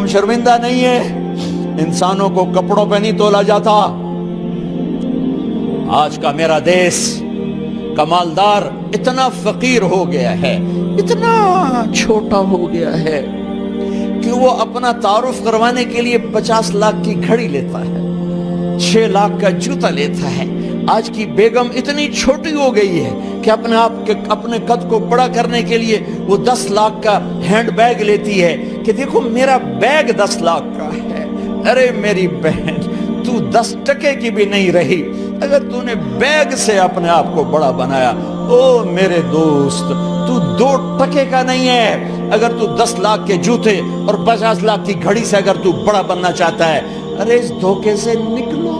شرمندہ نہیں ہے، انسانوں کو کپڑوں پہ نہیں تولا جاتا۔ آج کا میرا دیس کا مالدار اتنا فقیر ہو گیا ہے، اتنا چھوٹا ہو گیا ہے کہ وہ اپنا تعارف کروانے کے لیے 50 لاکھ کی گھڑی لیتا ہے، 6 لاکھ کا جوتا لیتا ہے۔ آج کی بیگم اتنی چھوٹی ہو گئی ہے کہ اپنے قد کو بڑا کرنے کے لیے وہ 10 لاکھ کا ہینڈ بیگ لیتی ہے کہ دیکھو میرا بیگ 10 لاکھ کا ہے۔ ارے میری بہن، تو 10 ٹکے کی بھی نہیں رہی اگر تو نے بیگ سے اپنے آپ کو بڑا بنایا۔ او میرے دوست، تو 2 ٹکے کا نہیں ہے اگر تو 10 لاکھ کے جوتے اور 50 لاکھ کی گھڑی سے اگر تو بڑا بننا چاہتا ہے۔ ارے اس دھوکے سے نکلو۔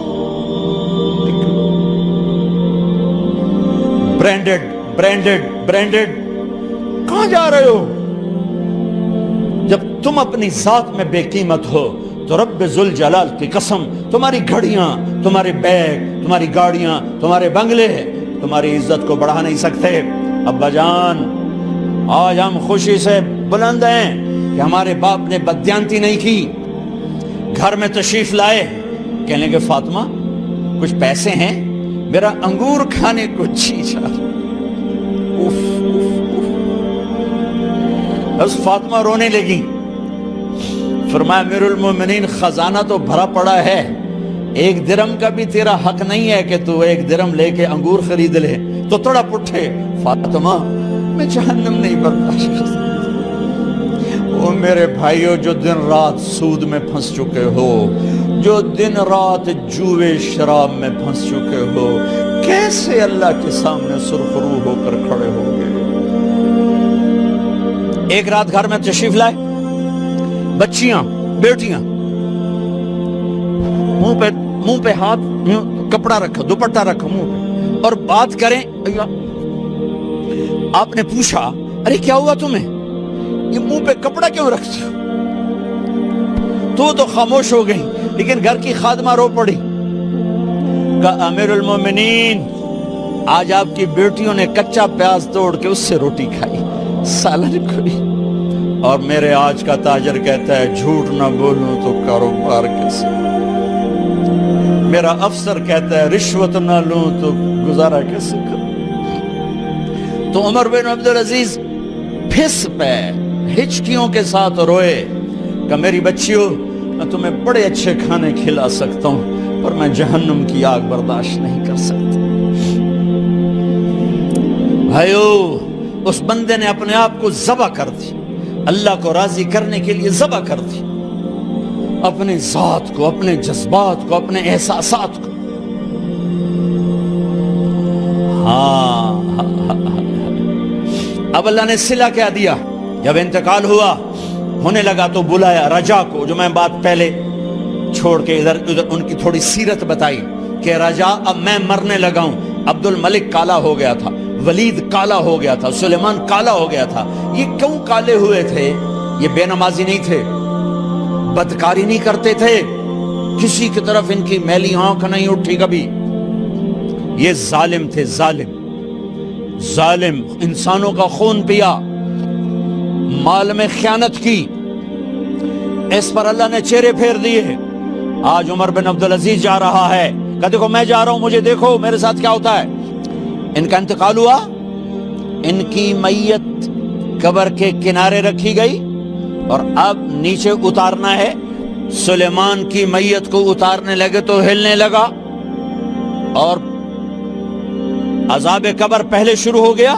برینڈڈ برینڈڈ برینڈڈ، کہاں جا رہے ہو؟ جب تم اپنی ذات میں بے قیمت ہو تو رب ذوالجلال کی قسم، تمہاری گھڑیاں، تمہارے بیگ، تمہاری گاڑیاں، تمہارے بنگلے تمہاری عزت کو بڑھا نہیں سکتے۔ ابا جان، آج ہم خوشی سے بلند ہیں کہ ہمارے باپ نے بددیانتی نہیں کی۔ گھر میں تشریف لائے، کہنے لگے فاطمہ کچھ پیسے ہیں، میرا انگور کھانے کو جی چاہ۔ بس فاطمہ رونے لگی۔ فرمایا امیر المومنین، خزانہ تو بھرا پڑا ہے، 1 درہم کا بھی تیرا حق نہیں ہے کہ تو 1 درہم لے کے انگور خرید لے۔ تو تھوڑا پٹھے، فاطمہ میں جہنم نہیں برداشت کر سکتا۔ وہ میرے بھائیو جو دن رات سود میں پھنس چکے ہو، جو دن رات جوئے شراب میں پھنس چکے ہو، کیسے اللہ کے سامنے سرخرو ہو کر کھڑے ہو گئے؟ ایک رات گھر میں تشریف لائے، بچیاں، بیٹیاں، منہ پہ ہاتھ، کپڑا رکھا، دوپٹہ رکھا منہ پہ، اور بات کریں۔ آپ نے پوچھا ارے کیا ہوا تمہیں، یہ منہ پہ کپڑا کیوں رکھتے ہو؟ تو خاموش ہو گئی، لیکن گھر کی خادمہ رو پڑی۔ کہا امیر المومنین، آج آپ کی بیٹیوں نے کچا پیاز توڑ کے اس سے روٹی کھائی، سالن کھائی، اور میرے آج کا تاجر کہتا ہے جھوٹ نہ بولوں تو کاروبار کیسے؟ میرا افسر کہتا ہے رشوت نہ لوں تو گزارا کیسے کروں؟ تو عمر بن عبدالعزیز پھس پہ ہچکیوں کے ساتھ روئے کہ میری بچیوں، میں تمہیں بڑے اچھے کھانے کھلا سکتا ہوں پر میں جہنم کی آگ برداشت نہیں کر سکتا۔ بھائیو، اس بندے نے اپنے آپ کو ذبح کر دی، اللہ کو راضی کرنے کے لیے ذبح کر دی، اپنے ذات کو، اپنے جذبات کو، اپنے احساسات کو۔ اب اللہ نے صلہ کیا دیا، جب انتقال ہونے لگا تو بلایا رجا کو، جو میں بات پہلے چھوڑ کے ادھر ان کی تھوڑی سیرت بتائی کہ رجا اب میں مرنے لگا ہوں۔ عبد الملک کالا ہو گیا تھا، ولید کالا ہو گیا تھا، سلیمان کالا ہو گیا تھا۔ یہ کیوں کالے ہوئے تھے؟ یہ بے نمازی نہیں تھے، بدکاری نہیں کرتے تھے، کسی کی طرف ان کی میلی آنکھ نہیں اٹھی کبھی۔ یہ ظالم تھے، ظالم، انسانوں کا خون پیا، مال میں خیانت کی، اس پر اللہ نے چہرے پھیر دیے۔ آج عمر بن عبدالعزیز جا رہا ہے کہ دیکھو میں جا رہا ہوں، مجھے دیکھو میرے ساتھ کیا ہوتا ہے۔ ان کا انتقال ہوا، ان کی میت قبر کے کنارے رکھی گئی اور اب نیچے اتارنا ہے۔ سلیمان کی میت کو اتارنے لگے تو ہلنے لگا اور عذاب قبر پہلے شروع ہو گیا۔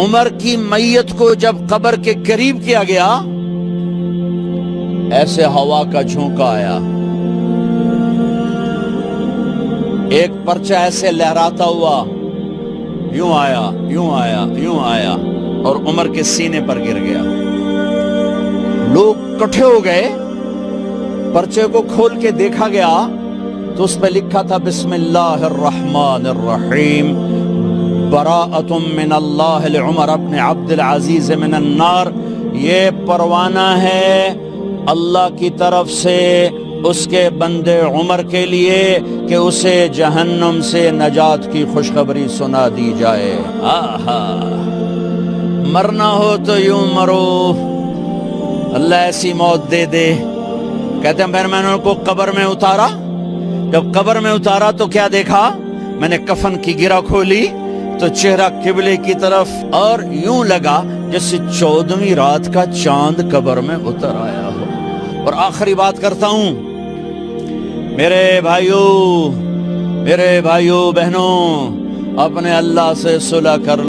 عمر کی میت کو جب قبر کے قریب کیا گیا، ایسے ہوا کا جھونکا آیا، ایک پرچہ ایسے لہراتا ہوا یوں آیا، یوں آیا، یوں آیا اور عمر کے سینے پر گر گیا۔ لوگ کٹھے ہو گئے، پرچے کو کھول کے دیکھا گیا تو اس پہ لکھا تھا بسم اللہ الرحمن الرحیم، براءۃ من اللہ لعمر بن عبد العزیز من النار۔ یہ پروانہ ہے اللہ کی طرف سے اس کے بندے عمر کے لیے کہ اسے جہنم سے نجات کی خوشخبری سنا دی جائے۔ آہا، مرنا ہو تو یوں مرو، اللہ ایسی موت دے دے. کہتے ہیں پھر میں نے ان کو قبر میں اتارا. جب قبر میں اتارا تو کیا دیکھا؟ میں نے کفن کی گرہ کھولی تو چہرہ قبلے کی طرف، اور یوں لگا جیسے 14ویں رات کا چاند قبر میں اتر آیا ہو. اور آخری بات کرتا ہوں، میرے بھائیوں بہنوں، اپنے اللہ سے صلح کر